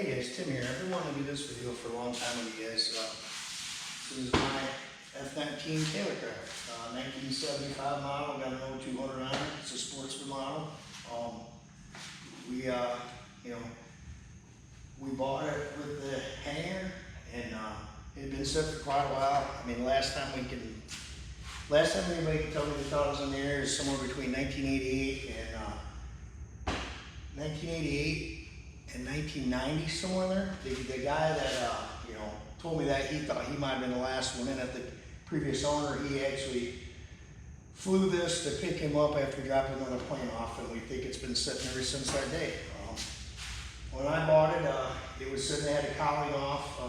Hey guys, Tim here. I've been wanting to do this video for a long time with you guys. This is my F19 Taylorcraft, 1975 model. Got an 0200 on it. It's a sportsman model. We bought it with the hanger, and it had been set for quite a while. I mean, last time anybody could tell me the thought was in the air is somewhere between 1988 and 1990, somewhere there. The guy that told me that, he thought he might have been the last one in it. The previous owner, he actually flew this to pick him up after dropping another plane off, and we think it's been sitting ever since that day. When I bought it, it was sitting, had a cowling off.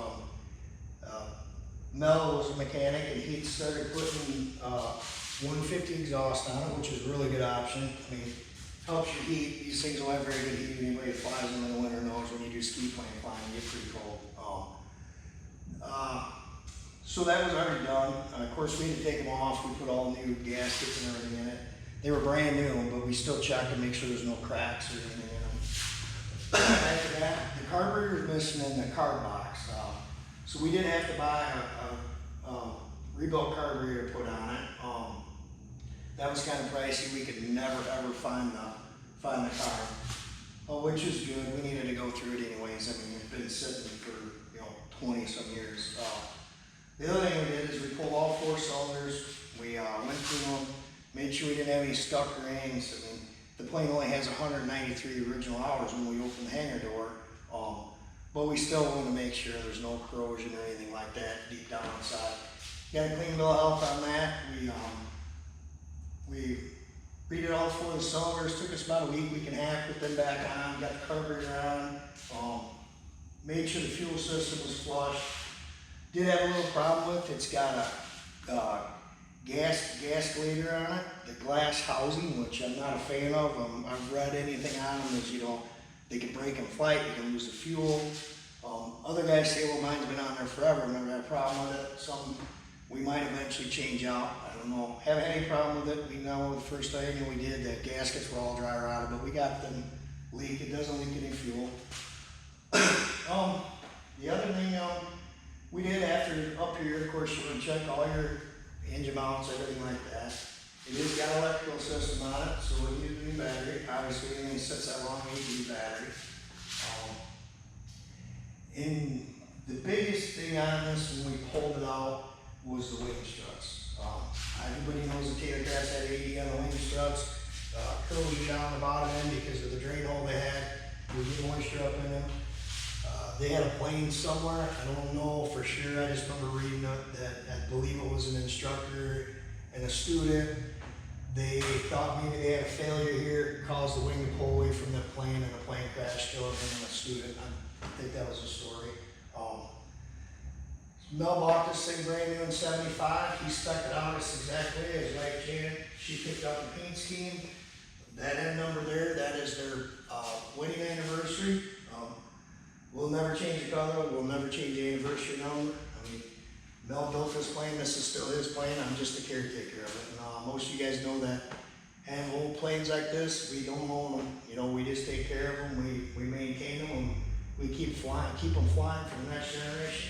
Mel was a mechanic, and he started putting 150 exhaust on it, which is a really good option. I mean, helps your heat. These things will have very good heat. Anybody that flies them in the winter knows when you do ski plane flying, you get pretty cold. So that was already done. Of course, we had to take them off. We put all new gaskets and everything in it. They were brand new, but we still checked to make sure there's no cracks or anything in them. After that, the carburetor was missing in the carb box. So we did have to buy a rebuilt carburetor to put on it. That was kind of pricey. We could never ever find the carb, which is good. We needed to go through it anyways. I mean, it's been sitting for 20 some years. The other thing we did is we pulled all 4 cylinders. We went through them, made sure we didn't have any stuck rings. I mean, the plane only has 193 original hours when we open the hangar door, but we still want to make sure there's no corrosion or anything like that deep down inside. Got a clean bill of health on that. We redid all 4 of the cylinders. Took us about a week and a half, put them back on, got the carburetor on, made sure the fuel system was flush. Did have a little problem with it's got a gas leader on it, the glass housing, which I'm not a fan of. I've read anything on them is, they can break in flight, you can lose the fuel. Other guys say, well, mine's been on there forever, I've never had a problem with it. Some we might eventually change out. I don't know. Haven't had any problem with it. We know the first thing we did, the gaskets were all dry rotted, but we got them leak. It doesn't leak any fuel. The other thing we did after up here, of course, you're going to check all your engine mounts, everything like that. It has got an electrical system on it, so we need a new battery. Obviously, anything that sits that long, we need a new battery. And the biggest thing on this when we pulled it out was the wing struts. Everybody knows the Taylorcraft had 80 on the wing struts. Curls down the bottom end because of the drain hole they had. We get moisture up in them. They had a plane somewhere. I don't know for sure. I just remember reading that I believe it was an instructor and a student. They thought maybe they had a failure here, caused the wing to pull away from the plane, and the plane crashed, killing him and a student. I think that was the story. Mel bought this thing brand new in '75. He stuck it out as exactly as like Janet. She picked out the paint scheme. That end number there, that is their wedding anniversary. We'll never change the color. We'll never change the anniversary number. I mean, Mel built this plane. This is still his plane. I'm just a caretaker of it. And most of you guys know that. And old planes like this, we don't own them. We just take care of them. We maintain them, and we keep them flying for the next generation.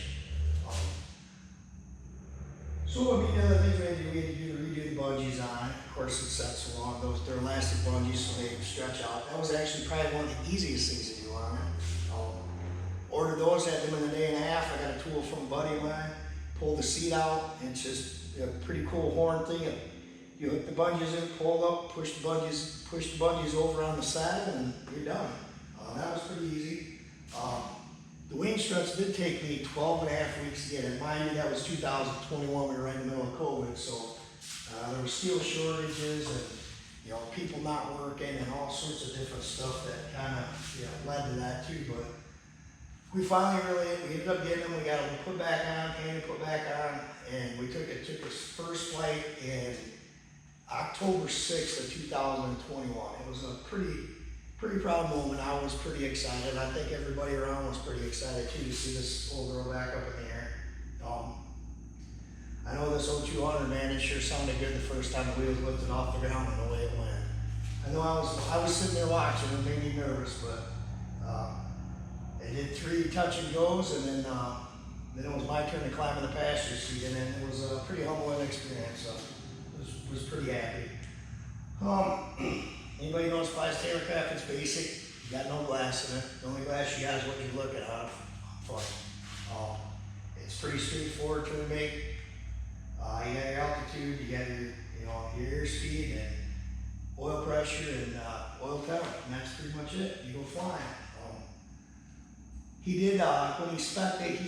So what would be the other things we had to do? We had to redo the bungees on it. Of course, it's set so long. They're elastic bungees, so they can stretch out. That was actually probably one of the easiest things to do on it. Ordered those, had them in a day and a half. I got a tool from a buddy of mine. Pulled the seat out, and it's just a pretty cool horn thing. You hook the bungees in, pull up, push the bungees over on the saddle, and you're done. That was pretty easy. The wing struts did take me 12 and a half weeks to get it. Mind you, that was 2021. We were right in the middle of COVID, so there were steel shortages and people not working and all sorts of different stuff that kind of led to that too. But we finally we ended up getting them. We got them put back on, and we took its first flight in October 6th of 2021. It was a pretty proud moment. I was pretty excited. I think everybody around was pretty excited too to see this old girl back up in the air. I know this 0200, man, it sure sounded good the first time the wheels lifted off the ground and the way it went. I know I was sitting there watching. It made me nervous, but I did 3 touch and goes, and then it was my turn to climb in the passenger seat, and then it was a pretty humbling experience, so was pretty happy. Anybody knows buys Taylorcraft, it's basic. You got no glass in it. The only glass you got is what you're looking at for. It's pretty straightforward to make. You got your altitude, you got your airspeed and oil pressure and oil temp, and that's pretty much it. You go flying. He did, when he spec'd it,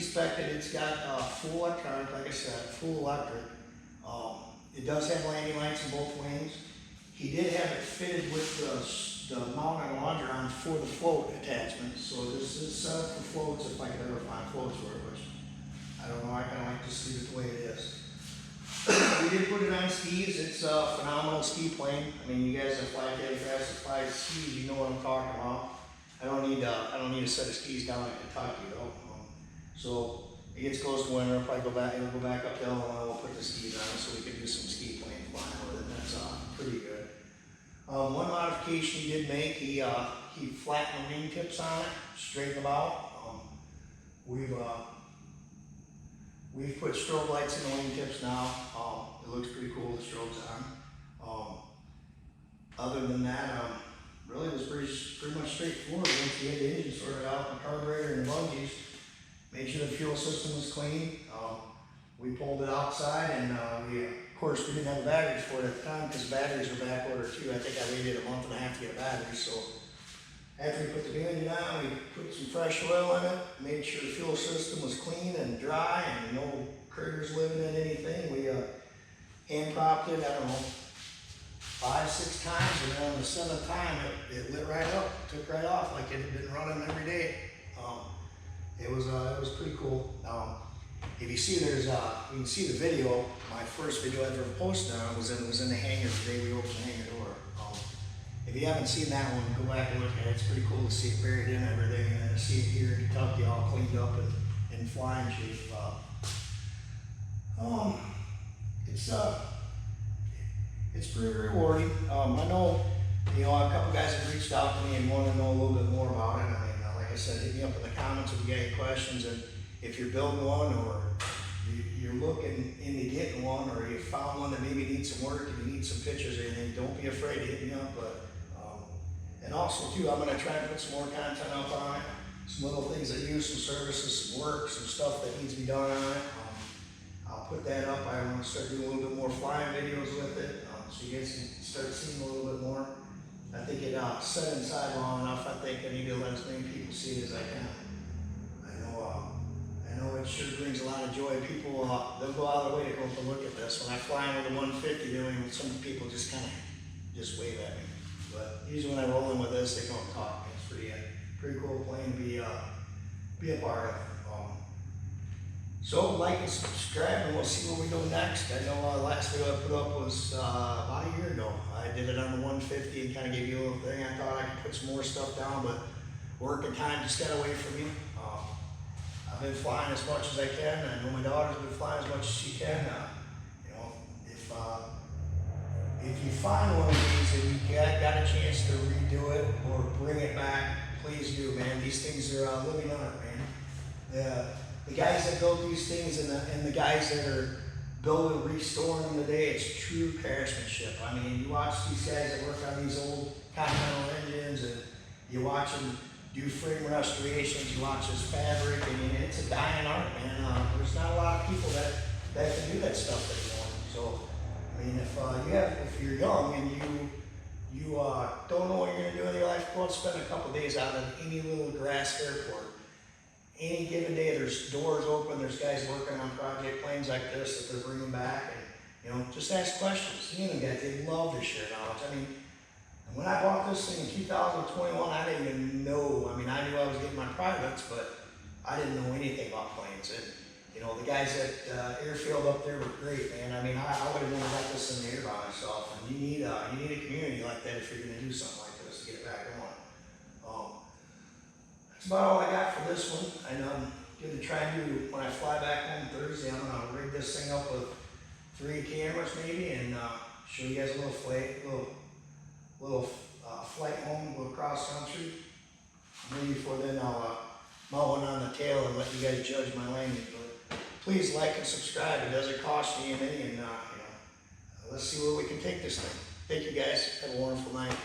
it's got full electronic, like I said, full electric. It does have landing lights in both wings. He did have it fitted with the mount and longeron for the float attachment. So this is set up for floats if I could ever find floats for it, which I don't know, I kind of like to just leave it the way it is. We did put it on skis. It's a phenomenal ski plane. I mean, you guys that fly Taylorcraft, fly skis, you know what I'm talking about. I don't need a set of skis down in Kentucky though. So it gets close to winter, it'll go back uphill, and we'll put the skis on so we can do some ski plane flying with it. That's pretty good. One modification he did make, he flattened the wing tips on it, straightened them out. We've put strobe lights in the wing tips now. It looks pretty cool, the strobes on. Other than that, really it was pretty much straightforward. Once we had the engine sorted out, the carburetor and the bungees, made sure the fuel system was clean. We pulled it outside, and of course we didn't have the batteries for it at the time because the batteries were back ordered too. I think I waited a month and a half to get a battery. So after we put the new engine on, we put some fresh oil in it, made sure the fuel system was clean and dry and no critters living in anything. We hand propped it, I don't know, 5-6 times, and then on the 7th time it lit right up, took right off like it had been running every day. It was pretty cool. If you see, you can see the video. My first video I ever posted on was in the hangar the day we opened the hangar door. If you haven't seen that one, go back and look at it. It's pretty cool to see it buried in everything, and then to see it here in Kentucky all cleaned up and in flying shape. It's pretty rewarding. I know, a couple guys have reached out to me and want to know a little bit more about it. I mean, like I said, hit me up in the comments if you got any questions, and if you're building one or you're looking into getting one, or you found one that maybe needs some work and you need some pictures or anything, don't be afraid to hit me up. And also too, I'm going to try and put some more content up on it, some little things I use, some services, some work, some stuff that needs to be done on it. I'll put that up. I want to start doing a little bit more flying videos with it, so you guys can start seeing a little bit more. I think it set inside long enough. I think I need to let as many people see it as I can. I know it sure brings a lot of joy. People, they'll go out of their way to go up and look at this. When I fly in with the 150, some people just kind of just wave at me. But usually when I roll in with this, they don't talk. It's pretty cool plane to be a part of. So like and subscribe, and we'll see what we do next. I know the last video I put up was about a year ago. I did it on the 150 and kind of gave you a little thing. I thought I could put some more stuff down, but work and time just got away from me. I've been flying as much as I can. I know my daughter's been flying as much as she can. If you find one of these and you got a chance to redo it or bring it back, please do, man. These things are living art, man. The guys that build these things and the guys that are building, restoring them today, it's true craftsmanship. I mean, you watch these guys that work on these old Continental engines, and you watch them do frame restorations, you watch this fabric, and it's a dying art, man. There's not a lot of people that can do that stuff anymore. So, I mean, if you're young and you don't know what you're gonna do in your life, go and spend a couple days out at any little grass airport. Any given day, there's doors open, there's guys working on project planes like this that they're bringing back, and just ask questions. You know, guys, they love to share knowledge. I mean, when I bought this thing in 2021, I didn't even know. I mean, I knew I was getting my privates, but I didn't know anything about planes. And the guys at Airfield up there were great, man. I mean, I would have never got this in the air by myself. And you need a community like that if you're going to do something like this to get it back on. That's about all I got for this one. And I'm going to try and do, when I fly back home Thursday, I'm going to rig this thing up with 3 cameras maybe, and show you guys a little flight home, go across country. Maybe before then I'll mowing on the tail and let you guys judge my language, but please like and subscribe. It doesn't cost you anything, and let's see where we can take this thing. Thank you guys. Have a wonderful night.